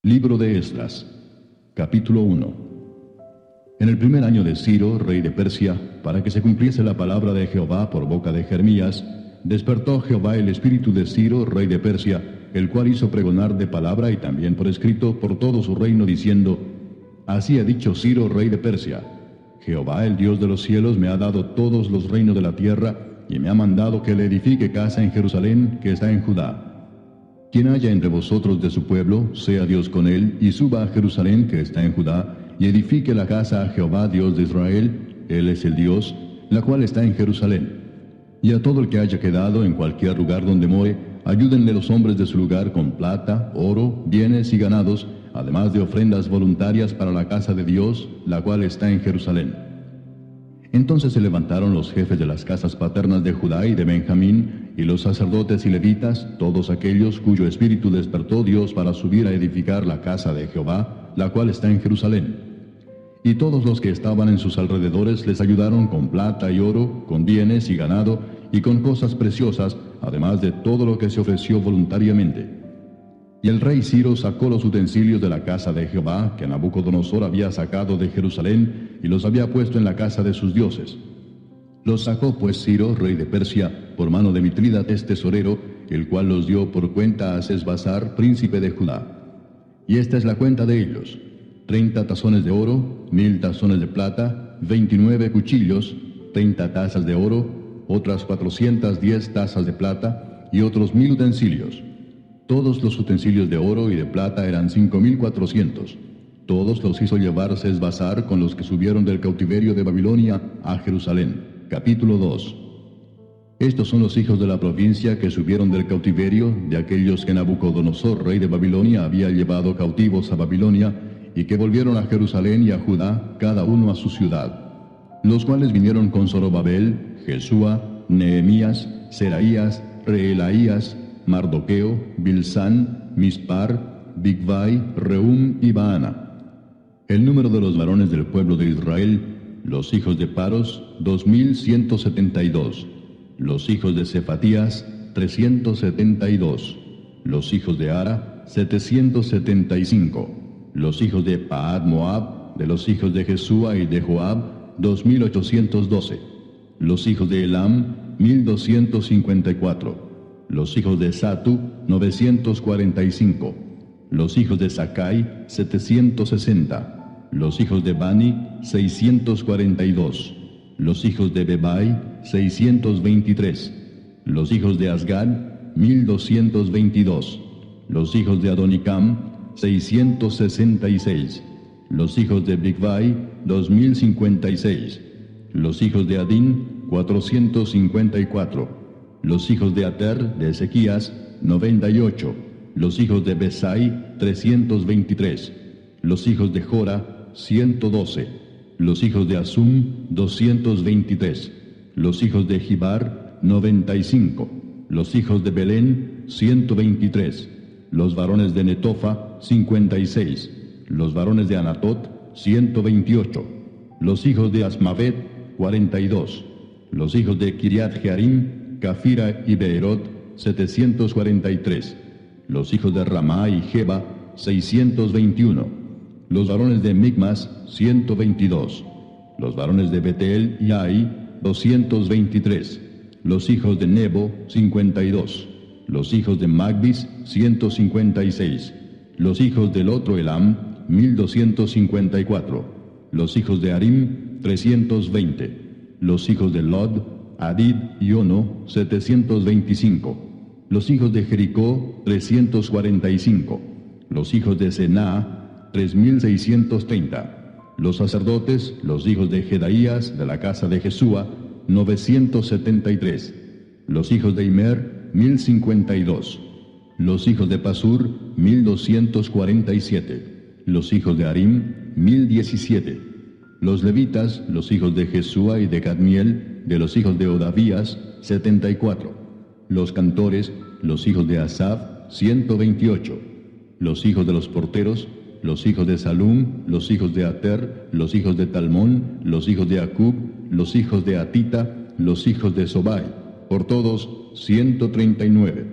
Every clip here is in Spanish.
Libro de Esdras, capítulo 1. En el primer año de Ciro, rey de Persia, para que se cumpliese la palabra de Jehová por boca de Jeremías, despertó Jehová el espíritu de Ciro, rey de Persia, el cual hizo pregonar de palabra y también por escrito por todo su reino, diciendo: Así ha dicho Ciro, rey de Persia: Jehová, el Dios de los cielos, me ha dado todos los reinos de la tierra, y me ha mandado que le edifique casa en Jerusalén, que está en Judá. Quien haya entre vosotros de su pueblo, sea Dios con él, y suba a Jerusalén, que está en Judá, y edifique la casa a Jehová, Dios de Israel, él es el Dios, la cual está en Jerusalén. Y a todo el que haya quedado en cualquier lugar donde more, ayúdenle los hombres de su lugar con plata, oro, bienes y ganados, además de ofrendas voluntarias para la casa de Dios, la cual está en Jerusalén. Entonces se levantaron los jefes de las casas paternas de Judá y de Benjamín, y los sacerdotes y levitas, todos aquellos cuyo espíritu despertó Dios para subir a edificar la casa de Jehová, la cual está en Jerusalén. Y todos los que estaban en sus alrededores les ayudaron con plata y oro, con bienes y ganado, y con cosas preciosas, además de todo lo que se ofreció voluntariamente. Y el rey Ciro sacó los utensilios de la casa de Jehová, que Nabucodonosor había sacado de Jerusalén, y los había puesto en la casa de sus dioses. Los sacó pues Ciro, rey de Persia, por mano de Mitrídates tesorero, el cual los dio por cuenta a Sesbazar, príncipe de Judá. Y esta es la cuenta de ellos: 30 tazones de oro, 1000 tazones de plata, 29 cuchillos, 30 tazas de oro, otras 410 tazas de plata, y otros 1000 utensilios. Todos los utensilios de oro y de plata eran 5400. Todos los hizo llevar Sesbazar con los que subieron del cautiverio de Babilonia a Jerusalén. Capítulo 2. Estos son los hijos de la provincia que subieron del cautiverio, de aquellos que Nabucodonosor, rey de Babilonia, había llevado cautivos a Babilonia, y que volvieron a Jerusalén y a Judá, cada uno a su ciudad. Los cuales vinieron con Zorobabel, Jesúa, Nehemías, Seraías, Reelaías, Mardoqueo, Bilsán, Mispar, Bigvai, Rehum y Baana. El número de los varones del pueblo de Israel, los hijos de Paros, 2172. Los hijos de Cefatías, 372. Los hijos de Ara, 775. Los hijos de Paad Moab, de los hijos de Jesúa y de Joab, 2812. Los hijos de Elam, 1254. Los hijos de Satu, 945. Los hijos de Sakai, 760. Los hijos de Bani, 642. Los hijos de Bebai, 623. Los hijos de Asgad, 1222. Los hijos de Adonicam, 666. Los hijos de Bigvai, 2056. Los hijos de Adín, 454. Los hijos de Ater, de Ezequías, 98. Los hijos de Besai, 323. Los hijos de Jora, 112. Los hijos de Asum, 223. Los hijos de Gibar, 95. Los hijos de Belén, 123. Los varones de Netofa, 56. Los varones de Anatot, 128. Los hijos de Asmavet, 42. Los hijos de Kiriat Jearim, Cafira y Beerot, 743. Los hijos de Ramá y Jeba, 621. Los varones de Migmas, 122. Los varones de Betel y Ai, 223. Los hijos de Nebo, 52. Los hijos de Magbis, 156. Los hijos del otro Elam, 1254. Los hijos de Arim, 320. Los hijos de Lod, Adid y Ono, 725. Los hijos de Jericó, 345. Los hijos de Sená, 3630. Los sacerdotes, los hijos de Jedaías, de la casa de Jesúa, 973. Los hijos de Imer, 1052. Los hijos de Pasur, 1247. Los hijos de Arim, 1017. Los levitas, los hijos de Jesúa y de Cadmiel, de los hijos de Odavías, 74. Los cantores, los hijos de Asaf, 128. Los hijos de los porteros, los hijos de Salum, los hijos de Ater, los hijos de Talmón, los hijos de Acub, los hijos de Atita, los hijos de Sobai, por todos 139.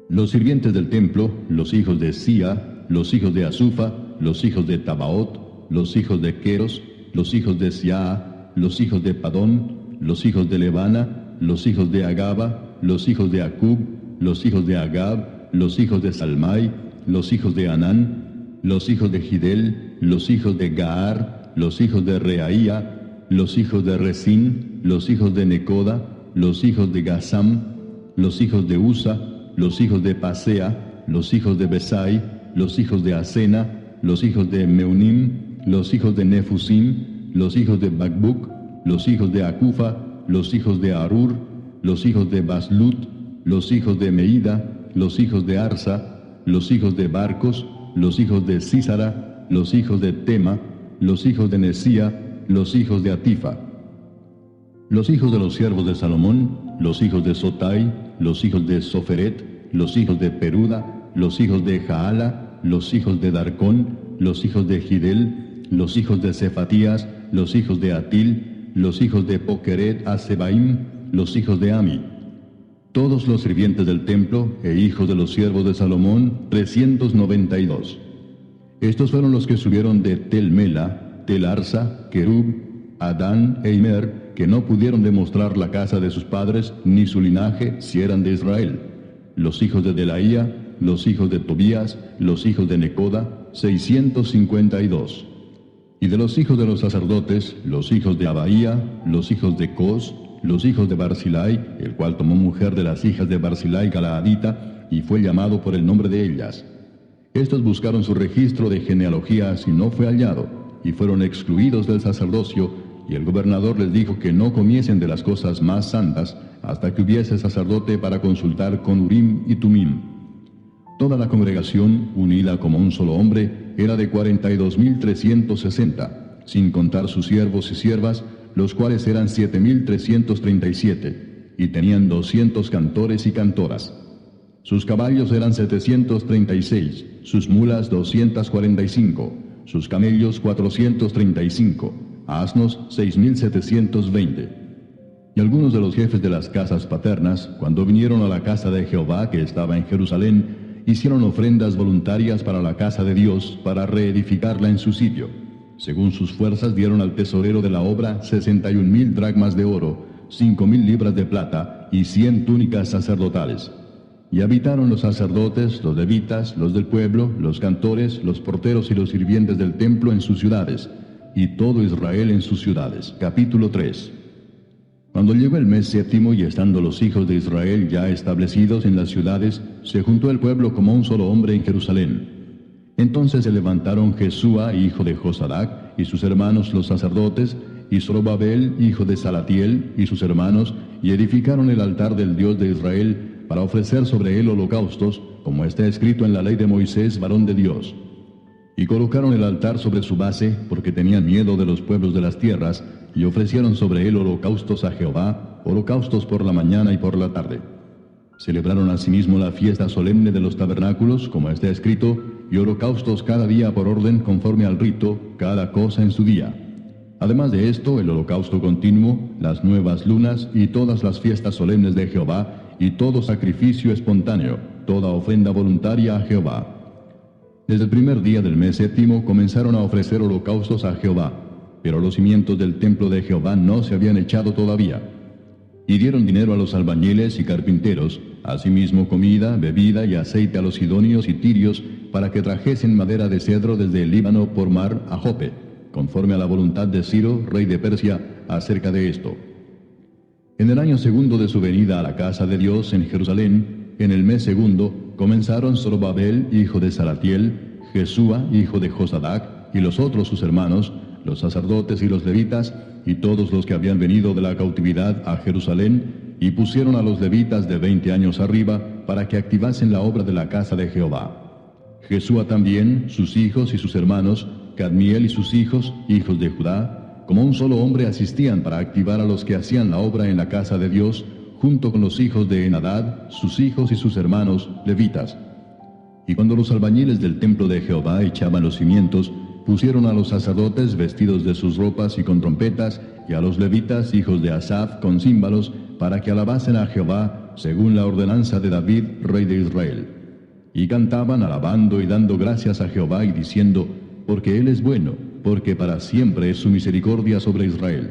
Los sirvientes del templo, los hijos de Sia, los hijos de Asufa, los hijos de Tabaot, los hijos de Queros, los hijos de Siaa, los hijos de Padón, los hijos de Levana, los hijos de Agaba, los hijos de Acub, los hijos de Agab, los hijos de Salmai, los hijos de Anán, los hijos de Gidel, los hijos de Gaar, los hijos de Reaía, los hijos de Resín, los hijos de Necoda, los hijos de Gazam, los hijos de Usa, los hijos de Pasea, los hijos de Besai, los hijos de Asena, los hijos de Meunim, los hijos de Nefusim, los hijos de Bakbuk, los hijos de Acufa, los hijos de Arur, los hijos de Baslut, los hijos de Meida, los hijos de Arsa, los hijos de Barcos, los hijos de Sísara, los hijos de Tema, los hijos de Nesía, los hijos de Atifa. Los hijos de los siervos de Salomón, los hijos de Sotai, los hijos de Soferet, los hijos de Peruda, los hijos de Jaala, los hijos de Darcón, los hijos de Gidel, los hijos de Cefatías, los hijos de Atil, los hijos de Pokeret Asebaim, los hijos de Ami. Todos los sirvientes del templo e hijos de los siervos de Salomón, 392. Estos fueron los que subieron de Tel Mela, Tel Arsa, Kerub, Adán e Imer, que no pudieron demostrar la casa de sus padres ni su linaje si eran de Israel. Los hijos de Delaía, los hijos de Tobías, los hijos de Necoda, 652. Y de los hijos de los sacerdotes, los hijos de Abaía, los hijos de Cos, los hijos de Barzilai, el cual tomó mujer de las hijas de Barzilai Galaadita, y fue llamado por el nombre de ellas. Estos buscaron su registro de genealogías y no fue hallado, y fueron excluidos del sacerdocio, y el gobernador les dijo que no comiesen de las cosas más santas, hasta que hubiese sacerdote para consultar con Urim y Tumim. Toda la congregación, unida como un solo hombre, era de 42.360, sin contar sus siervos y siervas, los cuales eran 7.337, y tenían 200 cantores y cantoras. Sus caballos eran 736, sus mulas 245, sus camellos 435, asnos 6.720. Y algunos de los jefes de las casas paternas, cuando vinieron a la casa de Jehová que estaba en Jerusalén, hicieron ofrendas voluntarias para la casa de Dios, para reedificarla en su sitio. Según sus fuerzas dieron al tesorero de la obra 61.000 dracmas de oro, 5.000 libras de plata y 100 túnicas sacerdotales. Y habitaron los sacerdotes, los levitas, los del pueblo, los cantores, los porteros y los sirvientes del templo en sus ciudades, y todo Israel en sus ciudades. Capítulo 3. Cuando llegó el mes séptimo y estando los hijos de Israel ya establecidos en las ciudades, se juntó el pueblo como un solo hombre en Jerusalén. Entonces se levantaron Jesúa, hijo de Josadac, y sus hermanos los sacerdotes, y Zorobabel, hijo de Salatiel, y sus hermanos, y edificaron el altar del Dios de Israel, para ofrecer sobre él holocaustos, como está escrito en la ley de Moisés, varón de Dios. Y colocaron el altar sobre su base, porque tenían miedo de los pueblos de las tierras, y ofrecieron sobre él holocaustos a Jehová, holocaustos por la mañana y por la tarde. Celebraron asimismo la fiesta solemne de los tabernáculos, como está escrito, y holocaustos cada día por orden conforme al rito, cada cosa en su día. Además de esto, el holocausto continuo, las nuevas lunas y todas las fiestas solemnes de Jehová, y todo sacrificio espontáneo, toda ofrenda voluntaria a Jehová. Desde el primer día del mes séptimo comenzaron a ofrecer holocaustos a Jehová, pero los cimientos del templo de Jehová no se habían echado todavía. Y dieron dinero a los albañiles y carpinteros, asimismo comida, bebida y aceite a los sidonios y tirios, para que trajesen madera de cedro desde el Líbano por mar a Jope, conforme a la voluntad de Ciro, rey de Persia, acerca de esto. En el año segundo de su venida a la casa de Dios en Jerusalén, en el mes segundo, comenzaron Zorobabel, hijo de Salatiel, Jesúa, hijo de Josadac, y los otros sus hermanos, los sacerdotes y los levitas, y todos los que habían venido de la cautividad a Jerusalén, y pusieron a los levitas de 20 años arriba, para que activasen la obra de la casa de Jehová. Jesúa también, sus hijos y sus hermanos, Cadmiel y sus hijos, hijos de Judá, como un solo hombre asistían para activar a los que hacían la obra en la casa de Dios, junto con los hijos de Enadad, sus hijos y sus hermanos, levitas. Y cuando los albañiles del templo de Jehová echaban los cimientos, pusieron a los sacerdotes vestidos de sus ropas y con trompetas, y a los levitas, hijos de Asaf, con címbalos, para que alabasen a Jehová, según la ordenanza de David, rey de Israel. y cantaban alabando y dando gracias a Jehová y diciendo, porque Él es bueno, porque para siempre es su misericordia sobre Israel.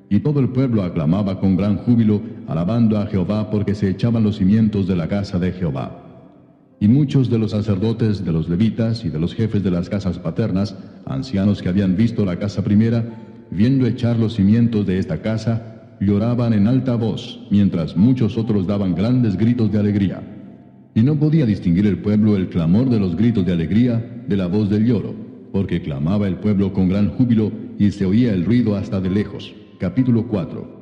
Y todo el pueblo aclamaba con gran júbilo, alabando a Jehová, porque se echaban los cimientos de la casa de Jehová. Y muchos de los sacerdotes, de los levitas y de los jefes de las casas paternas, ancianos que habían visto la casa primera, viendo echar los cimientos de esta casa, lloraban en alta voz, mientras muchos otros daban grandes gritos de alegría. Y no podía distinguir el pueblo el clamor de los gritos de alegría de la voz del lloro, porque clamaba el pueblo con gran júbilo y se oía el ruido hasta de lejos. Capítulo 4.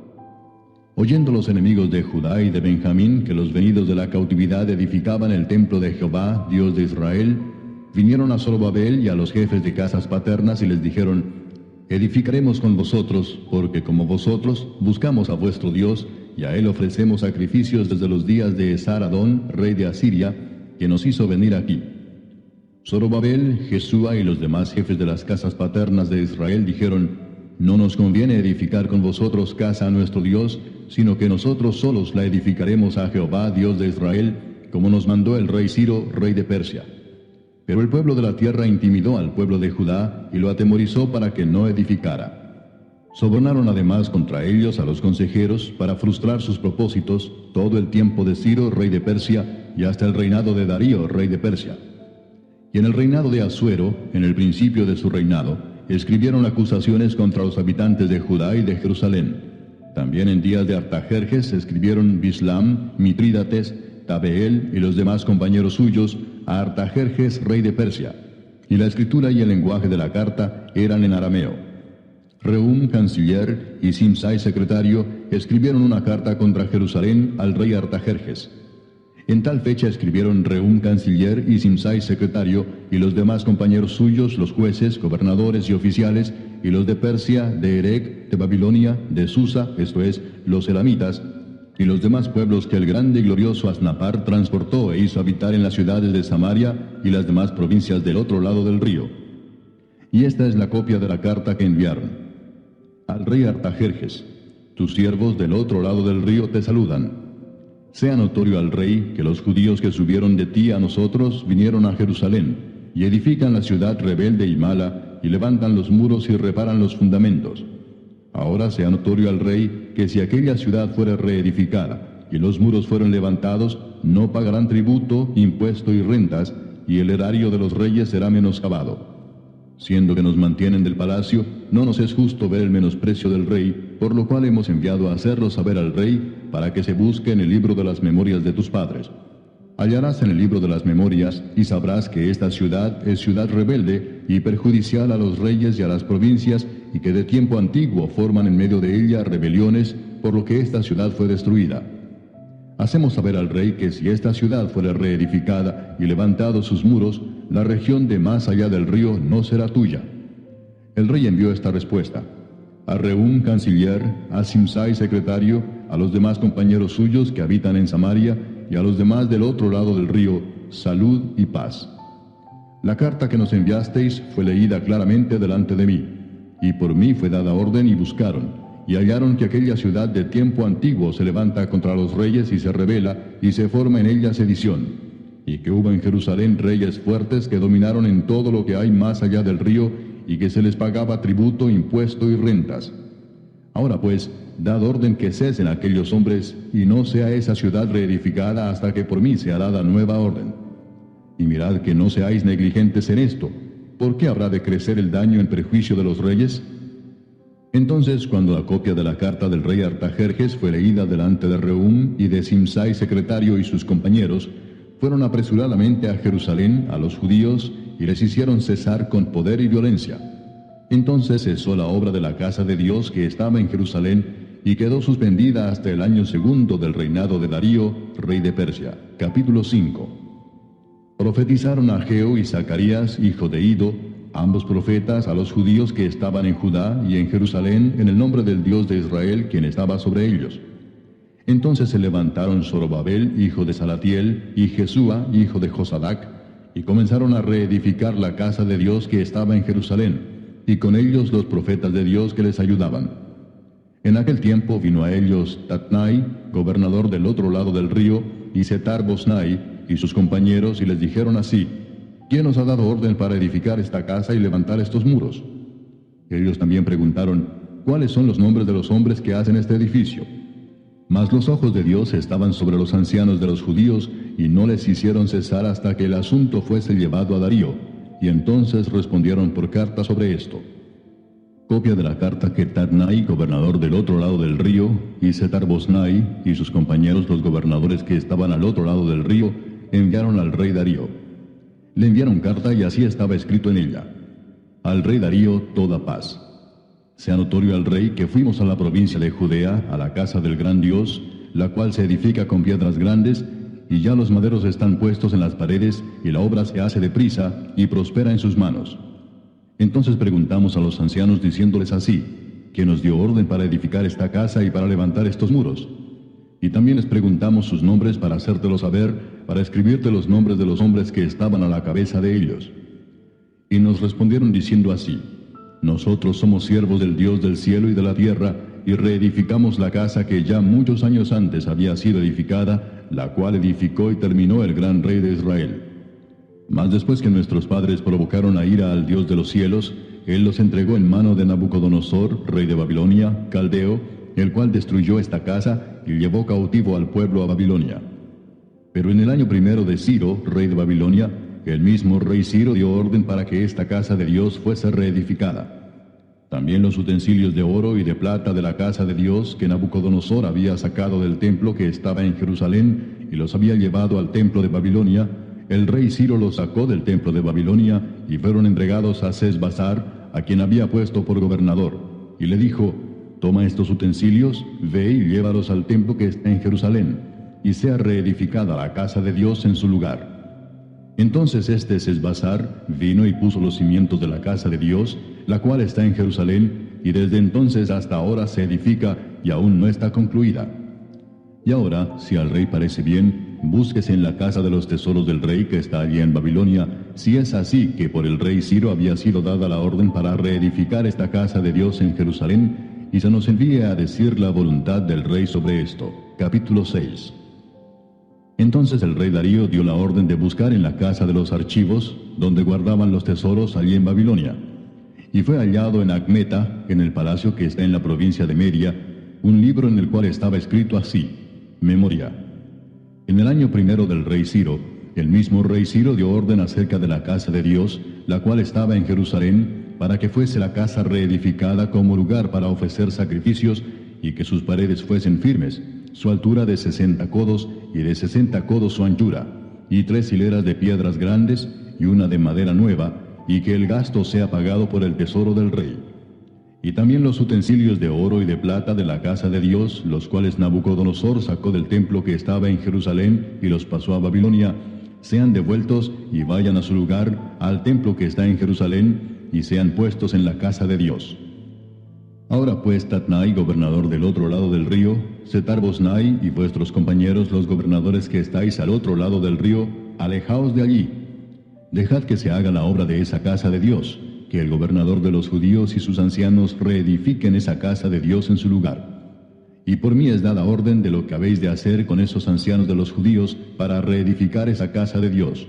Oyendo los enemigos de Judá y de Benjamín que los venidos de la cautividad edificaban el templo de Jehová, Dios de Israel, vinieron a Zorobabel y a los jefes de casas paternas y les dijeron, edificaremos con vosotros, porque como vosotros buscamos a vuestro Dios, y a él ofrecemos sacrificios desde los días de Esar-Adón, rey de Asiria, que nos hizo venir aquí. Zorobabel, Jesúa y los demás jefes de las casas paternas de Israel dijeron, no nos conviene edificar con vosotros casa a nuestro Dios, sino que nosotros solos la edificaremos a Jehová, Dios de Israel, como nos mandó el rey Ciro, rey de Persia. Pero el pueblo de la tierra intimidó al pueblo de Judá y lo atemorizó para que no edificara. Sobornaron además contra ellos a los consejeros para frustrar sus propósitos todo el tiempo de Ciro, rey de Persia, y hasta el reinado de Darío, rey de Persia. Y en el reinado de Asuero, en el principio de su reinado, escribieron acusaciones contra los habitantes de Judá y de Jerusalén. También en días de Artajerjes escribieron Bislam, Mitrídates, Tabeel y los demás compañeros suyos a Artajerjes, rey de Persia. Y la escritura y el lenguaje de la carta eran en arameo. Rehum, canciller, y Simsai, secretario, escribieron una carta contra Jerusalén al rey Artajerjes. En tal fecha escribieron Rehum, canciller, y Simsai, secretario, y los demás compañeros suyos, los jueces, gobernadores y oficiales, y los de Persia, de Erec, de Babilonia, de Susa, esto es, los elamitas, y los demás pueblos que el grande y glorioso Asnapar transportó e hizo habitar en las ciudades de Samaria y las demás provincias del otro lado del río. Y esta es la copia de la carta que enviaron. Al rey Artajerjes, tus siervos del otro lado del río te saludan. Sea notorio al rey que los judíos que subieron de ti a nosotros vinieron a Jerusalén, y edifican la ciudad rebelde y mala, y levantan los muros y reparan los fundamentos. Ahora sea notorio al rey que si aquella ciudad fuera reedificada, y los muros fueron levantados, no pagarán tributo, impuesto y rentas, y el erario de los reyes será menoscabado. Siendo que nos mantienen del palacio, no nos es justo ver el menosprecio del rey, por lo cual hemos enviado a hacerlo saber al rey, para que se busque en el libro de las memorias de tus padres. Hallarás en el libro de las memorias, y sabrás que esta ciudad es ciudad rebelde y perjudicial a los reyes y a las provincias, y que de tiempo antiguo forman en medio de ella rebeliones, por lo que esta ciudad fue destruida. Hacemos saber al rey que si esta ciudad fuera reedificada y levantados sus muros, la región de más allá del río no será tuya. El rey envió esta respuesta: a Rehum, canciller, a Simsai, secretario, a los demás compañeros suyos que habitan en Samaria, y a los demás del otro lado del río, salud y paz. La carta que nos enviasteis fue leída claramente delante de mí, y por mí fue dada orden y buscaron, y hallaron que aquella ciudad de tiempo antiguo se levanta contra los reyes y se rebela, y se forma en ella sedición, y que hubo en Jerusalén reyes fuertes que dominaron en todo lo que hay más allá del río, y que se les pagaba tributo, impuesto y rentas. Ahora pues, dad orden que cesen aquellos hombres, y no sea esa ciudad reedificada hasta que por mí sea dada nueva orden. Y mirad que no seáis negligentes en esto. ¿Por qué habrá de crecer el daño en perjuicio de los reyes? Entonces, cuando la copia de la carta del rey Artajerjes fue leída delante de Rehum y de Simsai, secretario, y sus compañeros, fueron apresuradamente a Jerusalén a los judíos y les hicieron cesar con poder y violencia. Entonces cesó la obra de la casa de Dios que estaba en Jerusalén y quedó suspendida hasta el año segundo del reinado de Darío, rey de Persia. Capítulo 5. Profetizaron Ageo y Zacarías, hijo de Ido, ambos profetas, a los judíos que estaban en Judá y en Jerusalén, en el nombre del Dios de Israel, quien estaba sobre ellos. Entonces se levantaron Zorobabel, hijo de Salatiel, y Jesúa, hijo de Josadac, y comenzaron a reedificar la casa de Dios que estaba en Jerusalén, y con ellos los profetas de Dios que les ayudaban. En aquel tiempo vino a ellos Tatnai, gobernador del otro lado del río, y Setar-Bosnai, y sus compañeros y les dijeron así: ¿Quién os ha dado orden para edificar esta casa y levantar estos muros? Ellos también preguntaron: ¿Cuáles son los nombres de los hombres que hacen este edificio? Mas los ojos de Dios estaban sobre los ancianos de los judíos, y no les hicieron cesar hasta que el asunto fuese llevado a Darío, y entonces respondieron por carta sobre esto. Copia de la carta que Tatnai, gobernador del otro lado del río, y Setar-Boznai y sus compañeros, los gobernadores que estaban al otro lado del río, enviaron al rey Darío. Le enviaron carta y así estaba escrito en ella: Al rey Darío toda paz. Sea notorio al rey que fuimos a la provincia de Judea, a la casa del gran Dios, la cual se edifica con piedras grandes, y ya los maderos están puestos en las paredes, y la obra se hace deprisa, y prospera en sus manos. Entonces preguntamos a los ancianos diciéndoles así: ¿Quién nos dio orden para edificar esta casa y para levantar estos muros? Y también les preguntamos sus nombres para hacértelo saber, para escribirte los nombres de los hombres que estaban a la cabeza de ellos. Y nos respondieron diciendo así: Nosotros somos siervos del Dios del cielo y de la tierra, y reedificamos la casa que ya muchos años antes había sido edificada, la cual edificó y terminó el gran rey de Israel. Mas después que nuestros padres provocaron a ira al Dios de los cielos, Él los entregó en mano de Nabucodonosor, rey de Babilonia, caldeo, el cual destruyó esta casa y llevó cautivo al pueblo a Babilonia. Pero en el año primero de Ciro, rey de Babilonia, el mismo rey Ciro dio orden para que esta casa de Dios fuese reedificada. También los utensilios de oro y de plata de la casa de Dios que Nabucodonosor había sacado del templo que estaba en Jerusalén y los había llevado al templo de Babilonia, el rey Ciro los sacó del templo de Babilonia y fueron entregados a Sesbassar, a quien había puesto por gobernador, y le dijo: Toma estos utensilios, ve y llévalos al templo que está en Jerusalén, y sea reedificada la casa de Dios en su lugar. Entonces Sesbassar vino y puso los cimientos de la casa de Dios, la cual está en Jerusalén, y desde entonces hasta ahora se edifica y aún no está concluida. Y ahora, si al rey parece bien, búsquese en la casa de los tesoros del rey que está allí en Babilonia, si es así que por el rey Ciro había sido dada la orden para reedificar esta casa de Dios en Jerusalén, y se nos envíe a decir la voluntad del rey sobre esto. Capítulo 6. Entonces el rey Darío dio la orden de buscar en la casa de los archivos, donde guardaban los tesoros allí en Babilonia. Y fue hallado en Acmeta, en el palacio que está en la provincia de Media, un libro en el cual estaba escrito así: Memoria. En el año primero del rey Ciro, el mismo rey Ciro dio orden acerca de la casa de Dios, la cual estaba en Jerusalén, para que fuese la casa reedificada como lugar para ofrecer sacrificios, y que sus paredes fuesen firmes, su altura de 60 codos, y de 60 codos su anchura, y 3 hileras de piedras grandes, y una de madera nueva, y que el gasto sea pagado por el tesoro del rey. Y también los utensilios de oro y de plata de la casa de Dios, los cuales Nabucodonosor sacó del templo que estaba en Jerusalén, y los pasó a Babilonia, sean devueltos y vayan a su lugar, al templo que está en Jerusalén, y sean puestos en la casa de Dios. Ahora pues, Tatnai, gobernador del otro lado del río, Setar-Boznai y vuestros compañeros los gobernadores que estáis al otro lado del río, alejaos de allí. Dejad que se haga la obra de esa casa de Dios, que el gobernador de los judíos y sus ancianos reedifiquen esa casa de Dios en su lugar. Y por mí es dada orden de lo que habéis de hacer con esos ancianos de los judíos para reedificar esa casa de Dios,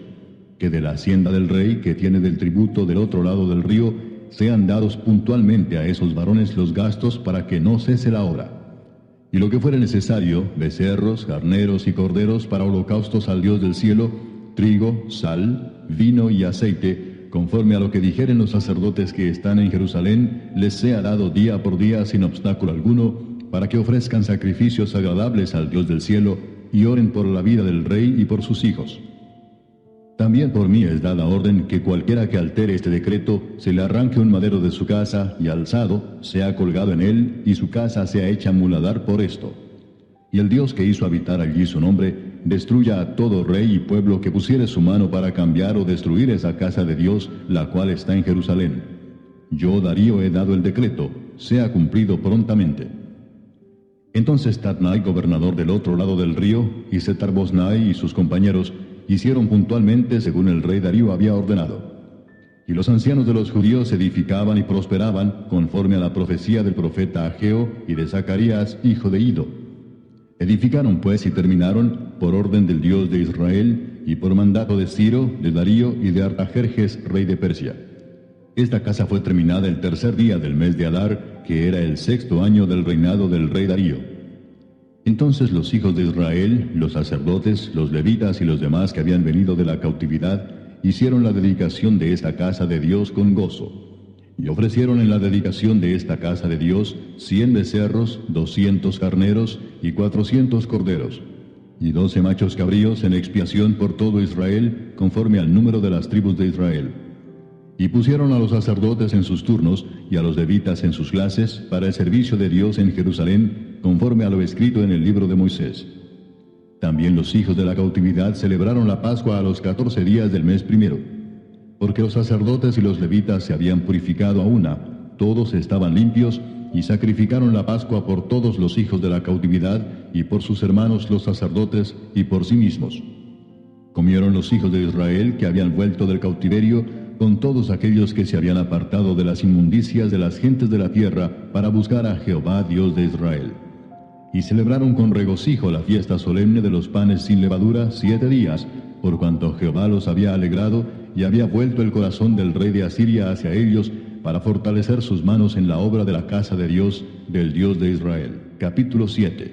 que de la hacienda del rey que tiene del tributo del otro lado del río, sean dados puntualmente a esos varones los gastos para que no cese la obra. Y lo que fuere necesario, becerros, carneros y corderos para holocaustos al Dios del cielo, trigo, sal, vino y aceite, conforme a lo que dijeren los sacerdotes que están en Jerusalén, les sea dado día por día sin obstáculo alguno, para que ofrezcan sacrificios agradables al Dios del cielo, y oren por la vida del rey y por sus hijos. También por mí es dada orden que cualquiera que altere este decreto, se le arranque un madero de su casa, y alzado, sea colgado en él, y su casa sea hecha muladar por esto. Y el Dios que hizo habitar allí su nombre, destruya a todo rey y pueblo que pusiere su mano para cambiar o destruir esa casa de Dios, la cual está en Jerusalén. Yo, Darío, he dado el decreto, sea cumplido prontamente. Entonces Tatnai, gobernador del otro lado del río, y Setar-Boznai y sus compañeros, hicieron puntualmente según el rey Darío había ordenado. Y los ancianos de los judíos edificaban y prosperaban, conforme a la profecía del profeta Ageo y de Zacarías, hijo de Ido. Edificaron pues y terminaron, por orden del Dios de Israel, y por mandato de Ciro, de Darío y de Artajerjes, rey de Persia. Esta casa fue terminada el tercer día del mes de Adar, que era el sexto año del reinado del rey Darío. Entonces los hijos de Israel, los sacerdotes, los levitas y los demás que habían venido de la cautividad, hicieron la dedicación de esta casa de Dios con gozo. Y ofrecieron en la dedicación de esta casa de Dios 100 becerros, 200 carneros y 400 corderos, y 12 machos cabríos en expiación por todo Israel, conforme al número de las tribus de Israel. Y pusieron a los sacerdotes en sus turnos, y a los levitas en sus clases, para el servicio de Dios en Jerusalén, conforme a lo escrito en el libro de Moisés. También los hijos de la cautividad celebraron la Pascua a los 14 días del mes primero, porque los sacerdotes y los levitas se habían purificado a una, todos estaban limpios, y sacrificaron la Pascua por todos los hijos de la cautividad, y por sus hermanos los sacerdotes, y por sí mismos. Comieron los hijos de Israel que habían vuelto del cautiverio, con todos aquellos que se habían apartado de las inmundicias de las gentes de la tierra, para buscar a Jehová Dios de Israel. Y celebraron con regocijo la fiesta solemne de los panes sin levadura 7 días, por cuanto Jehová los había alegrado, y había vuelto el corazón del rey de Asiria hacia ellos, para fortalecer sus manos en la obra de la casa de Dios, del Dios de Israel. Capítulo 7.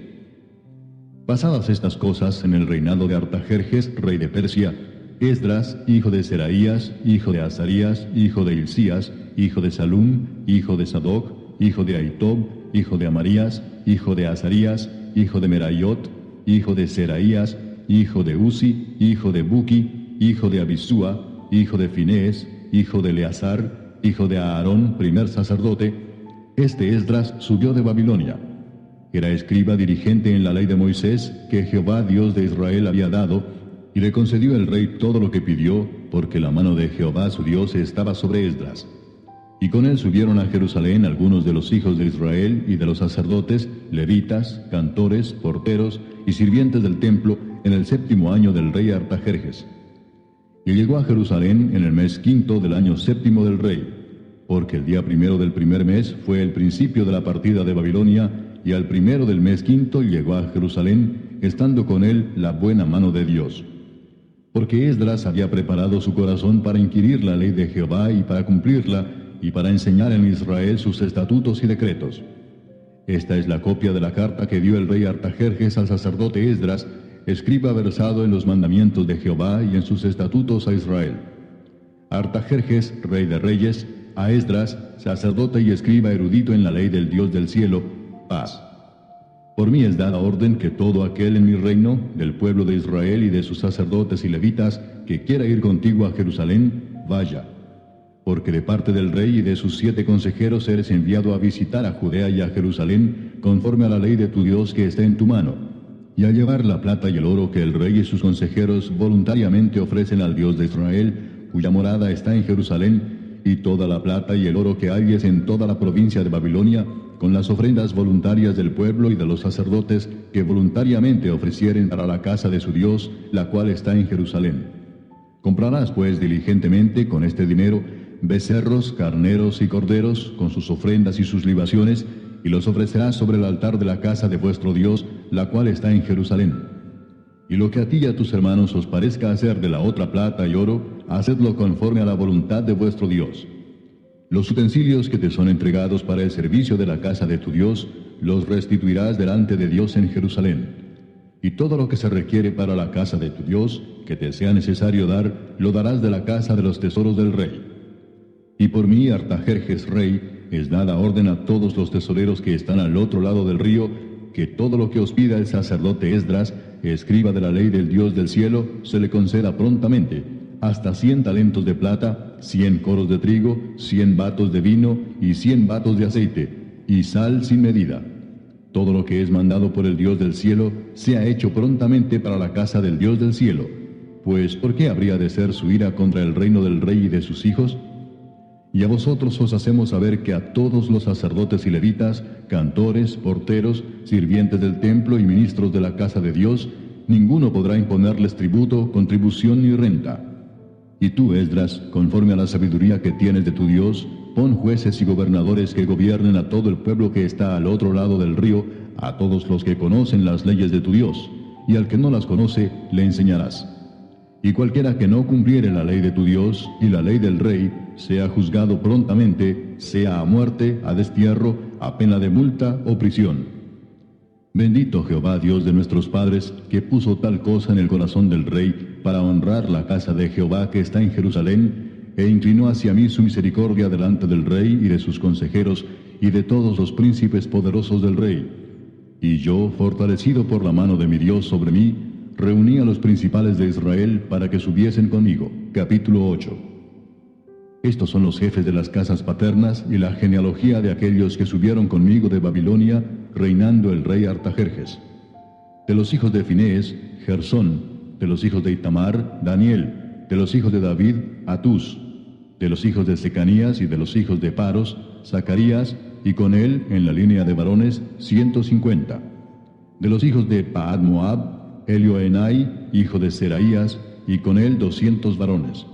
Pasadas estas cosas en el reinado de Artajerjes, rey de Persia, Esdras, hijo de Seraías, hijo de Azarías, hijo de Hilcías, hijo de Salum, hijo de Sadoc, hijo de Ahitob, hijo de Amarías, hijo de Azarías, hijo de Meraiot, hijo de Seraías, hijo de Uzi, hijo de Buki, hijo de Abisúa, hijo de Finés, hijo de Eleazar, hijo de Aarón, primer sacerdote. Este Esdras subió de Babilonia. Era escriba dirigente en la ley de Moisés, que Jehová Dios de Israel había dado, y le concedió el rey todo lo que pidió, porque la mano de Jehová su Dios estaba sobre Esdras. Y con él subieron a Jerusalén algunos de los hijos de Israel y de los sacerdotes, levitas, cantores, porteros y sirvientes del templo, en el 7º año del rey Artajerjes. Y llegó a Jerusalén en el mes 5 del año 7 del rey, porque el día 1 del primer mes fue el principio de la partida de Babilonia, y al 1 del mes 5 llegó a Jerusalén, estando con él la buena mano de Dios. Porque Esdras había preparado su corazón para inquirir la ley de Jehová y para cumplirla, y para enseñar en Israel sus estatutos y decretos. Esta es la copia de la carta que dio el rey Artajerjes al sacerdote Esdras, escriba versado en los mandamientos de Jehová y en sus estatutos a Israel. Artajerjes, rey de reyes, a Esdras, sacerdote y escriba erudito en la ley del Dios del cielo, paz. Por mí es dada orden que todo aquel en mi reino, del pueblo de Israel y de sus sacerdotes y levitas, que quiera ir contigo a Jerusalén, vaya. Porque de parte del rey y de sus 7 consejeros eres enviado a visitar a Judea y a Jerusalén, conforme a la ley de tu Dios que está en tu mano, y a llevar la plata y el oro que el rey y sus consejeros voluntariamente ofrecen al Dios de Israel, cuya morada está en Jerusalén, y toda la plata y el oro que halles en toda la provincia de Babilonia, con las ofrendas voluntarias del pueblo y de los sacerdotes que voluntariamente ofrecieren para la casa de su Dios, la cual está en Jerusalén. Comprarás pues diligentemente con este dinero becerros, carneros y corderos, con sus ofrendas y sus libaciones, y los ofrecerás sobre el altar de la casa de vuestro Dios, la cual está en Jerusalén. Y lo que a ti y a tus hermanos os parezca hacer de la otra plata y oro, hacedlo conforme a la voluntad de vuestro Dios. Los utensilios que te son entregados para el servicio de la casa de tu Dios, los restituirás delante de Dios en Jerusalén. Y todo lo que se requiere para la casa de tu Dios, que te sea necesario dar, lo darás de la casa de los tesoros del rey. Y por mí, Artajerjes rey, es dada orden a todos los tesoreros que están al otro lado del río, que todo lo que os pida el sacerdote Esdras, escriba de la ley del Dios del cielo, se le conceda prontamente, hasta 100 talentos de plata, 100 coros de trigo, 100 batos de vino y 100 batos de aceite, y sal sin medida. Todo lo que es mandado por el Dios del cielo, sea hecho prontamente para la casa del Dios del cielo. Pues, ¿por qué habría de ser su ira contra el reino del rey y de sus hijos? Y a vosotros os hacemos saber que a todos los sacerdotes y levitas, cantores, porteros, sirvientes del templo y ministros de la casa de Dios, ninguno podrá imponerles tributo, contribución ni renta. Y tú, Esdras, conforme a la sabiduría que tienes de tu Dios, pon jueces y gobernadores que gobiernen a todo el pueblo que está al otro lado del río, a todos los que conocen las leyes de tu Dios, y al que no las conoce, le enseñarás. Y cualquiera que no cumpliere la ley de tu Dios y la ley del rey, sea juzgado prontamente, sea a muerte, a destierro, a pena de multa o prisión. Bendito Jehová Dios de nuestros padres, que puso tal cosa en el corazón del rey para honrar la casa de Jehová que está en Jerusalén, e inclinó hacia mí su misericordia delante del rey y de sus consejeros y de todos los príncipes poderosos del rey. Y yo, fortalecido por la mano de mi Dios sobre mí, reuní a los principales de Israel para que subiesen conmigo. Capítulo 8. Estos son los jefes de las casas paternas y la genealogía de aquellos que subieron conmigo de Babilonia, reinando el rey Artajerjes. De los hijos de Finés, Gersón; de los hijos de Itamar, Daniel; de los hijos de David, Atús; de los hijos de Secanías y de los hijos de Paros, Zacarías, y con él, en la línea de varones, 150. De los hijos de Paad Moab, Elioenai, hijo de Seraías, y con él 200 varones.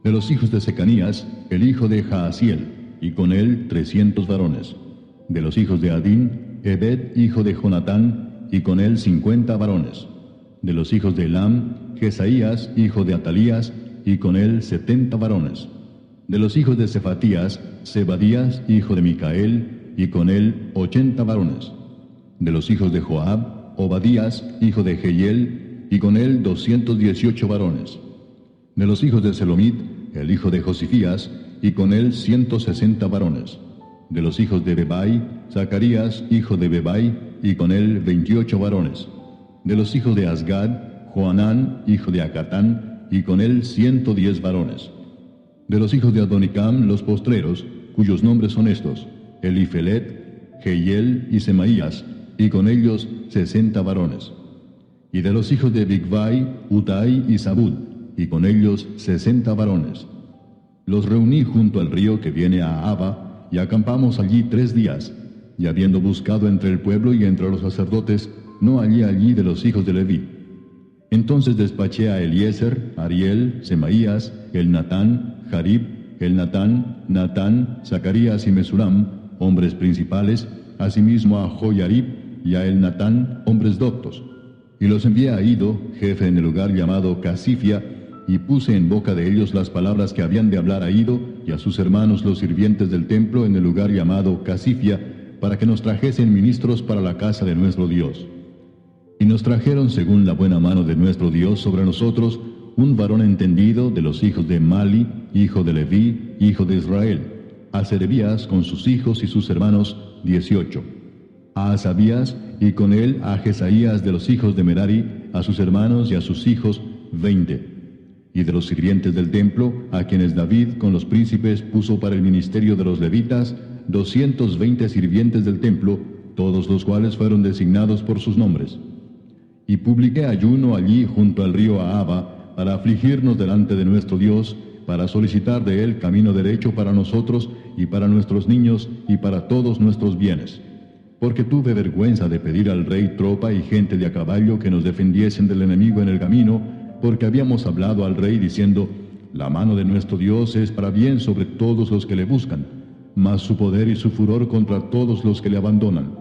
De los hijos de Secanías, el hijo de Jaasiel, y con él 300 varones. De los hijos de Adín, Ebed, hijo de Jonatán, y con él 50 varones. De los hijos de Elam, Jesaías, hijo de Atalías, y con él 70 varones. De los hijos de Cefatías, Zebadías, hijo de Micael, y con él 80 varones. De los hijos de Joab, Obadías, hijo de Jehiel, y con él 218 varones. De los hijos de Selomit, el hijo de Josifías, y con él 160 varones. De los hijos de Bebai, Zacarías, hijo de Bebai, y con él 28 varones. De los hijos de Asgad, Joanán, hijo de Acatán, y con él 110 varones. De los hijos de Adonicam, los postreros, cuyos nombres son estos: Elifelet, Jehiel y Semaías, y con ellos 60 varones. Y de los hijos de Bigvai, Utai y Zabud, y con ellos 60 varones. Los reuní junto al río que viene a Abba, y acampamos allí 3 días, y habiendo buscado entre el pueblo y entre los sacerdotes, no hallé allí de los hijos de Leví. Entonces despaché a Eliezer, Ariel, Semaías, Elnatán, Jarib, Elnatán, Natán, Zacarías y Mesulam, hombres principales, asimismo a Joyarib y a Elnatán, hombres doctos. Y los envié a Ido, jefe en el lugar llamado Casifia, y puse en boca de ellos las palabras que habían de hablar a Ido y a sus hermanos los sirvientes del templo en el lugar llamado Casifia, para que nos trajesen ministros para la casa de nuestro Dios. Y nos trajeron según la buena mano de nuestro Dios sobre nosotros un varón entendido de los hijos de Mali, hijo de Leví, hijo de Israel, a Serebías con sus hijos y sus hermanos, 18. A Asabías, y con él a Jesaías de los hijos de Merari, a sus hermanos y a sus hijos, 20. Y de los sirvientes del templo, a quienes David con los príncipes puso para el ministerio de los levitas, 220 sirvientes del templo, todos los cuales fueron designados por sus nombres. Y publiqué ayuno allí junto al río Ahaba, para afligirnos delante de nuestro Dios, para solicitar de él camino derecho para nosotros y para nuestros niños y para todos nuestros bienes. Porque tuve vergüenza de pedir al rey tropa y gente de a caballo que nos defendiesen del enemigo en el camino, porque habíamos hablado al rey diciendo: la mano de nuestro Dios es para bien sobre todos los que le buscan, mas su poder y su furor contra todos los que le abandonan.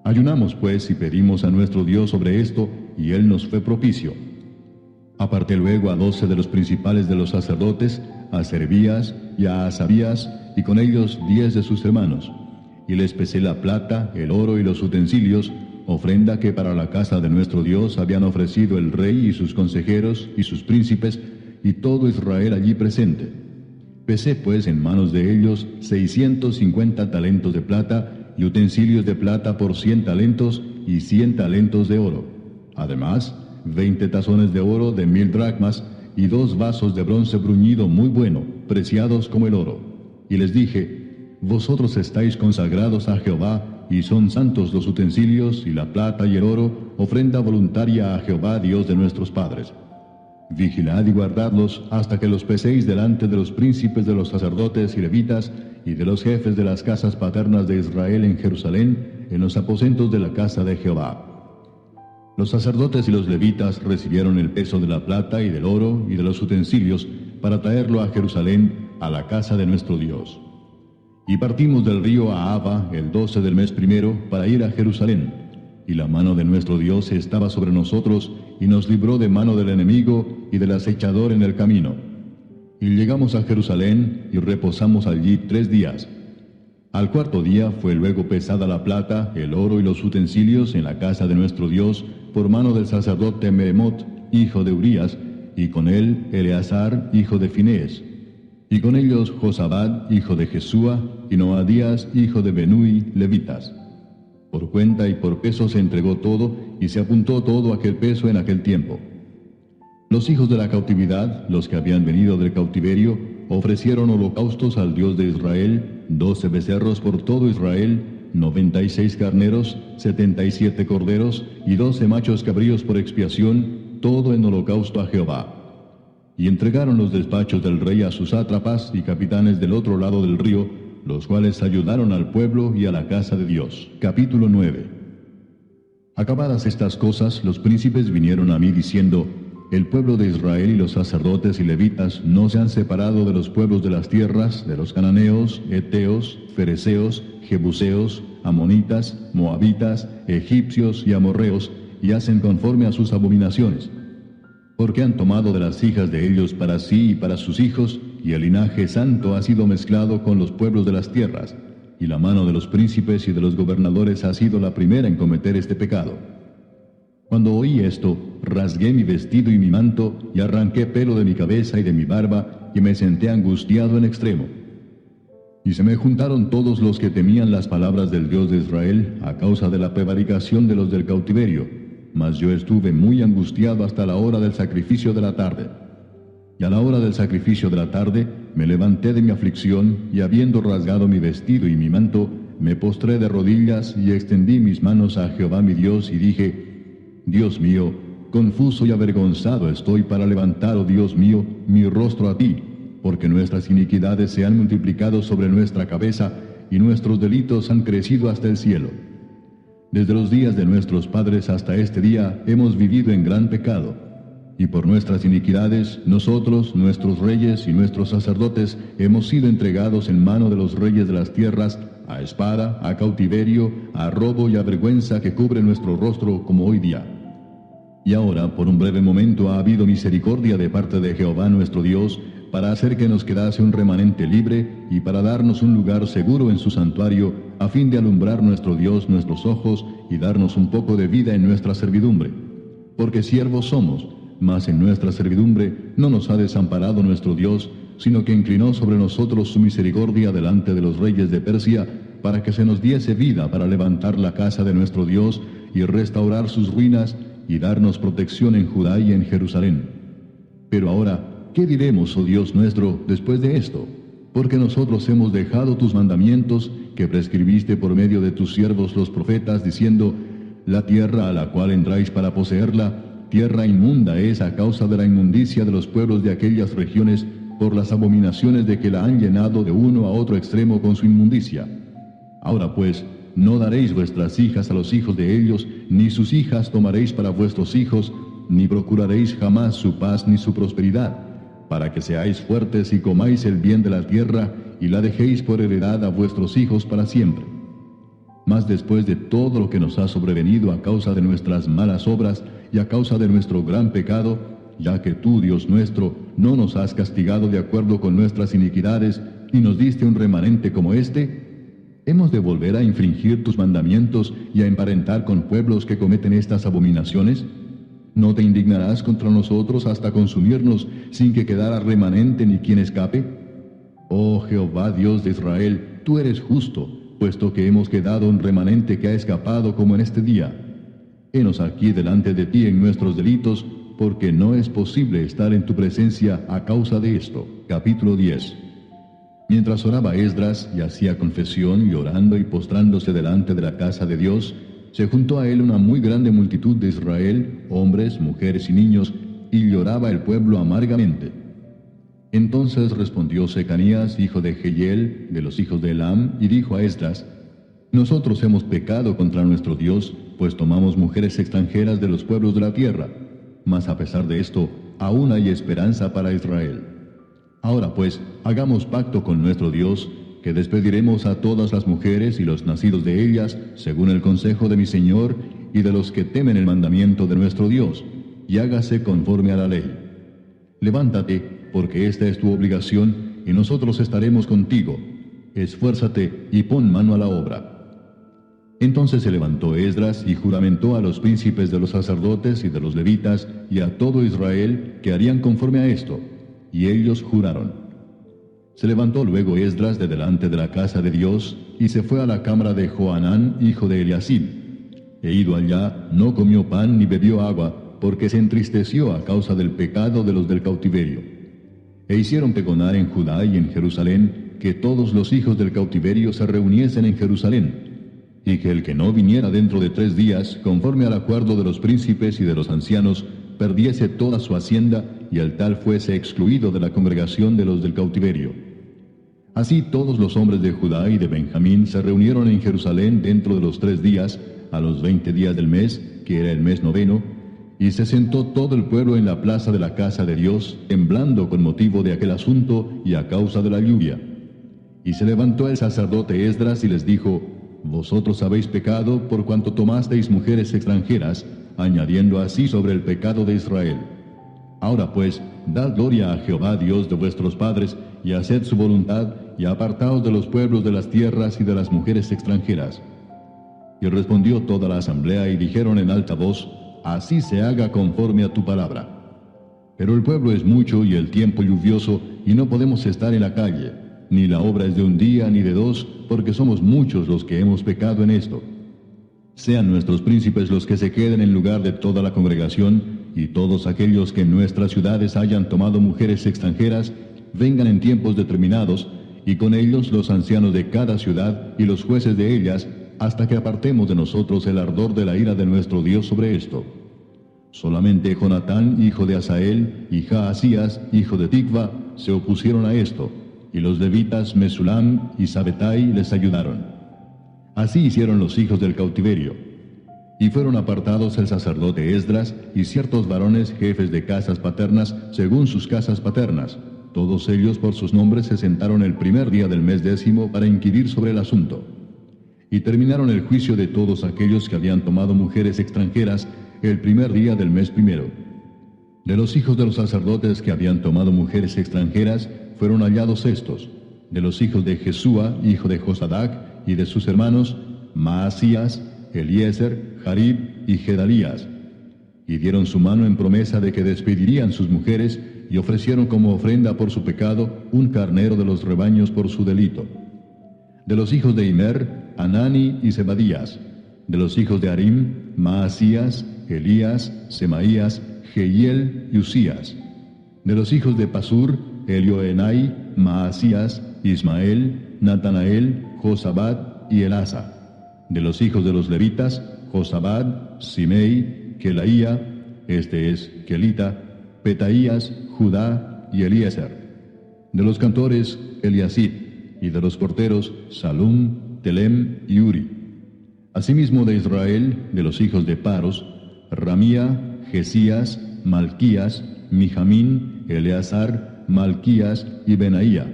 Ayunamos pues y pedimos a nuestro Dios sobre esto, y él nos fue propicio. Aparté luego a 12 de los principales de los sacerdotes, a Serebías y a Asabías, y con ellos 10 de sus hermanos. Y les pesé la plata, el oro y los utensilios, ofrenda que para la casa de nuestro Dios habían ofrecido el rey y sus consejeros y sus príncipes, y todo Israel allí presente. Pesé pues en manos de ellos 650 talentos de plata, y utensilios de plata por 100 talentos, y 100 talentos de oro. Además, 20 tazones de oro de 1000 dracmas, y 2 vasos de bronce bruñido muy bueno, preciados como el oro. Y les dije: vosotros estáis consagrados a Jehová, y son santos los utensilios, y la plata y el oro, ofrenda voluntaria a Jehová, Dios de nuestros padres. Vigilad y guardadlos hasta que los peséis delante de los príncipes de los sacerdotes y levitas, y de los jefes de las casas paternas de Israel en Jerusalén, en los aposentos de la casa de Jehová. Los sacerdotes y los levitas recibieron el peso de la plata y del oro y de los utensilios para traerlo a Jerusalén, a la casa de nuestro Dios. Y partimos del río Ahaba el 12 del mes primero para ir a Jerusalén, y la mano de nuestro Dios estaba sobre nosotros, y nos libró de mano del enemigo y del acechador en el camino. Y llegamos a Jerusalén y reposamos allí 3 días. Al 4.º día fue luego pesada la plata, el oro y los utensilios en la casa de nuestro Dios por mano del sacerdote Meremot, hijo de Urías, y con él Eleazar, hijo de Finés, y con ellos Josabad, hijo de Jesúa, y Noadías, hijo de Benui, levitas. Por cuenta y por peso se entregó todo, y se apuntó todo aquel peso en aquel tiempo. Los hijos de la cautividad, los que habían venido del cautiverio, ofrecieron holocaustos al Dios de Israel, 12 becerros por todo Israel, 96 carneros, 77 corderos, y 12 machos cabríos por expiación, todo en holocausto a Jehová. Y entregaron los despachos del rey a sus sátrapas y capitanes del otro lado del río, los cuales ayudaron al pueblo y a la casa de Dios. Capítulo 9. Acabadas estas cosas, los príncipes vinieron a mí diciendo: el pueblo de Israel y los sacerdotes y levitas no se han separado de los pueblos de las tierras, de los cananeos, heteos, fereceos, jebuseos, amonitas, moabitas, egipcios y amorreos, y hacen conforme a sus abominaciones. Porque han tomado de las hijas de ellos para sí y para sus hijos, y el linaje santo ha sido mezclado con los pueblos de las tierras, y la mano de los príncipes y de los gobernadores ha sido la primera en cometer este pecado. Cuando oí esto, rasgué mi vestido y mi manto, y arranqué pelo de mi cabeza y de mi barba, y me senté angustiado en extremo. Y se me juntaron todos los que temían las palabras del Dios de Israel, a causa de la prevaricación de los del cautiverio, mas yo estuve muy angustiado hasta la hora del sacrificio de la tarde. Y a la hora del sacrificio de la tarde, me levanté de mi aflicción, y habiendo rasgado mi vestido y mi manto, me postré de rodillas, y extendí mis manos a Jehová mi Dios, y dije: Dios mío, confuso y avergonzado estoy para levantar, oh Dios mío, mi rostro a ti, porque nuestras iniquidades se han multiplicado sobre nuestra cabeza, y nuestros delitos han crecido hasta el cielo. Desde los días de nuestros padres hasta este día hemos vivido en gran pecado, y por nuestras iniquidades nosotros, nuestros reyes y nuestros sacerdotes hemos sido entregados en mano de los reyes de las tierras, a espada, a cautiverio, a robo y a vergüenza que cubre nuestro rostro como hoy día. Y ahora, por un breve momento, ha habido misericordia de parte de Jehová nuestro Dios, para hacer que nos quedase un remanente libre, y para darnos un lugar seguro en su santuario, a fin de alumbrar nuestro Dios nuestros ojos, y darnos un poco de vida en nuestra servidumbre. Porque siervos somos, mas en nuestra servidumbre no nos ha desamparado nuestro Dios, sino que inclinó sobre nosotros su misericordia delante de los reyes de Persia, para que se nos diese vida para levantar la casa de nuestro Dios, y restaurar sus ruinas, y darnos protección en Judá y en Jerusalén. Pero ahora, ¿qué diremos, oh Dios nuestro, después de esto? Porque nosotros hemos dejado tus mandamientos, que prescribiste por medio de tus siervos los profetas, diciendo: la tierra a la cual entráis para poseerla, tierra inmunda es a causa de la inmundicia de los pueblos de aquellas regiones, por las abominaciones de que la han llenado de uno a otro extremo con su inmundicia. Ahora pues, no daréis vuestras hijas a los hijos de ellos, ni sus hijas tomaréis para vuestros hijos, ni procuraréis jamás su paz ni su prosperidad, para que seáis fuertes y comáis el bien de la tierra, y la dejéis por heredad a vuestros hijos para siempre. Mas después de todo lo que nos ha sobrevenido a causa de nuestras malas obras y a causa de nuestro gran pecado, ya que tú, Dios nuestro, no nos has castigado de acuerdo con nuestras iniquidades, y nos diste un remanente como este, ¿hemos de volver a infringir tus mandamientos y a emparentar con pueblos que cometen estas abominaciones? ¿No te indignarás contra nosotros hasta consumirnos, sin que quedara remanente ni quien escape? Oh Jehová Dios de Israel, tú eres justo, puesto que hemos quedado un remanente que ha escapado como en este día. Henos aquí delante de ti en nuestros delitos, porque no es posible estar en tu presencia a causa de esto. Capítulo 10. Mientras oraba Esdras y hacía confesión, llorando y postrándose delante de la casa de Dios, se juntó a él una muy grande multitud de Israel, hombres, mujeres y niños, y lloraba el pueblo amargamente. Entonces respondió Secanías, hijo de Jehiel, de los hijos de Elam, y dijo a Esdras: nosotros hemos pecado contra nuestro Dios, pues tomamos mujeres extranjeras de los pueblos de la tierra. Mas a pesar de esto, aún hay esperanza para Israel. Ahora pues, hagamos pacto con nuestro Dios, que despediremos a todas las mujeres y los nacidos de ellas, según el consejo de mi Señor, y de los que temen el mandamiento de nuestro Dios, y hágase conforme a la ley. Levántate, porque esta es tu obligación, y nosotros estaremos contigo. Esfuérzate y pon mano a la obra. Entonces se levantó Esdras y juramentó a los príncipes de los sacerdotes y de los levitas y a todo Israel que harían conforme a esto, y ellos juraron. Se levantó luego Esdras de delante de la casa de Dios y se fue a la cámara de Johanán, hijo de Eliasib. E ido allá, no comió pan ni bebió agua, porque se entristeció a causa del pecado de los del cautiverio. E hicieron pregonar en Judá y en Jerusalén que todos los hijos del cautiverio se reuniesen en Jerusalén, y que el que no viniera dentro de 3 días, conforme al acuerdo de los príncipes y de los ancianos, perdiese toda su hacienda, y el tal fuese excluido de la congregación de los del cautiverio. Así todos los hombres de Judá y de Benjamín se reunieron en Jerusalén dentro de los 3 días, a los 20 días del mes, que era el mes 9, y se sentó todo el pueblo en la plaza de la casa de Dios, temblando con motivo de aquel asunto y a causa de la lluvia. Y se levantó el sacerdote Esdras y les dijo: Vosotros habéis pecado por cuanto tomasteis mujeres extranjeras, añadiendo así sobre el pecado de Israel. Ahora pues, dad gloria a Jehová Dios de vuestros padres, y haced su voluntad, y apartaos de los pueblos de las tierras y de las mujeres extranjeras. Y respondió toda la asamblea y dijeron en alta voz: Así se haga conforme a tu palabra. Pero el pueblo es mucho y el tiempo lluvioso, y no podemos estar en la calle, ni la obra es de 1 día ni de 2, porque somos muchos los que hemos pecado en esto. Sean nuestros príncipes los que se queden en lugar de toda la congregación, y todos aquellos que en nuestras ciudades hayan tomado mujeres extranjeras, vengan en tiempos determinados, y con ellos los ancianos de cada ciudad y los jueces de ellas, hasta que apartemos de nosotros el ardor de la ira de nuestro Dios sobre esto. Solamente Jonatán, hijo de Asael, y Jaasías, hijo de Tikva, se opusieron a esto, y los levitas Mesulam y Sabetai les ayudaron. Así hicieron los hijos del cautiverio. Y fueron apartados el sacerdote Esdras y ciertos varones jefes de casas paternas según sus casas paternas. Todos ellos por sus nombres se sentaron el primer día del mes 10 para inquirir sobre el asunto. Y terminaron el juicio de todos aquellos que habían tomado mujeres extranjeras el primer día del mes 1. De los hijos de los sacerdotes que habían tomado mujeres extranjeras fueron hallados estos: de los hijos de Jesúa, hijo de Josadac, y de sus hermanos, Maasías, Eliezer, Jarib y Gedalías. Y dieron su mano en promesa de que despedirían sus mujeres, y ofrecieron como ofrenda por su pecado un carnero de los rebaños por su delito. De los hijos de Immer, Anani y Zebadías. De los hijos de Harim, Maasías, Elías, Semaías, Jehiel y Usías. De los hijos de Pasur, Elioenai, Maasías, Ismael, Natanael, Josabad y Elasa. De los hijos de los levitas, Josabad, Simei, Kelaía, este es Kelita, Petaías, Judá y Eliezer. De los cantores, Eliasib, y de los porteros, Salum, Telem y Uri. Asimismo de Israel, de los hijos de Paros, Ramía, Jesías, Malquías, Mijamín, Eleazar, Malquías y Benaía.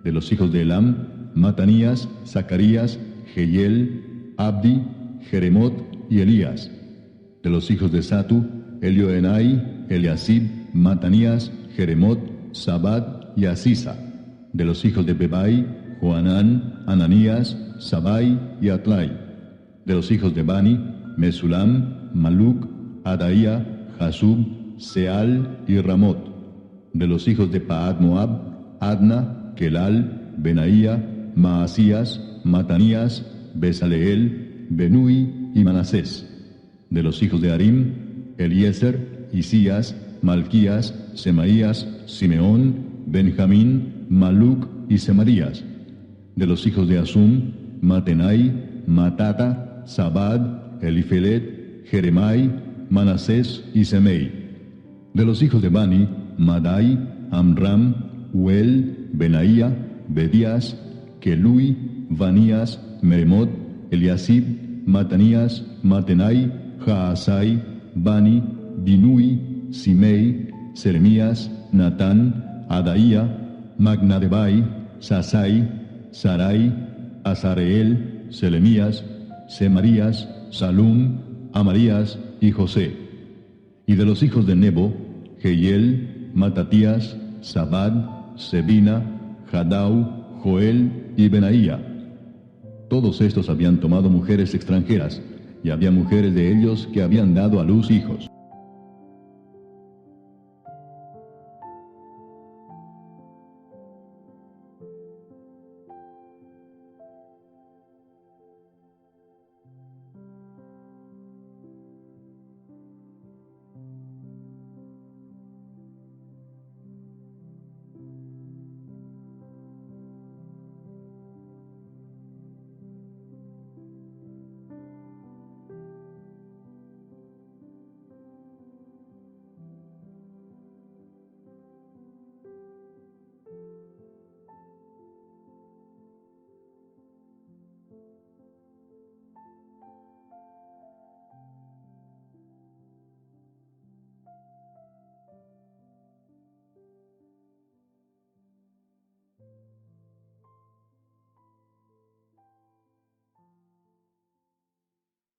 De los hijos de Elam, Matanías, Zacarías, Jehiel, Abdi, Jeremot y Elías. De los hijos de Satu, Elioenai, Eliasib, Matanías, Jeremot, Sabad y Asisa. De los hijos de Bebai, Joanán, Ananías, Sabai y Atlai. De los hijos de Bani, Mesulam, Maluc, Adaía, Jasub, Seal y Ramot. De los hijos de Paad Moab, Adna, Kelal, Benaía, Maasías, Matanías, Besaleel, Benui y Manasés. De los hijos de Harim, Eliezer, Isías, Malquías, Semaías, Simeón, Benjamín, Maluc y Semarías. De los hijos de Asum, Matenai, Matata, Sabad, Elifelet, Jeremai, Manasés y Semei. De los hijos de Bani, Madai, Amram, Uel, Benaía, Bedías, Kelui, Vanías, Meremot, Eliasib, Matanías, Matenai, Jaasai, Bani, Binui, Simei, Seremías, Natán, Adaía, Magnadebai, Sasai, Sarai, Azareel, Selemías, Semarías, Salum, Amarías y José. Y de los hijos de Nebo, Jehiel, Matatías, Zabad, Sebina, Jadau, Joel y Benaía. Todos estos habían tomado mujeres extranjeras, y había mujeres de ellos que habían dado a luz hijos.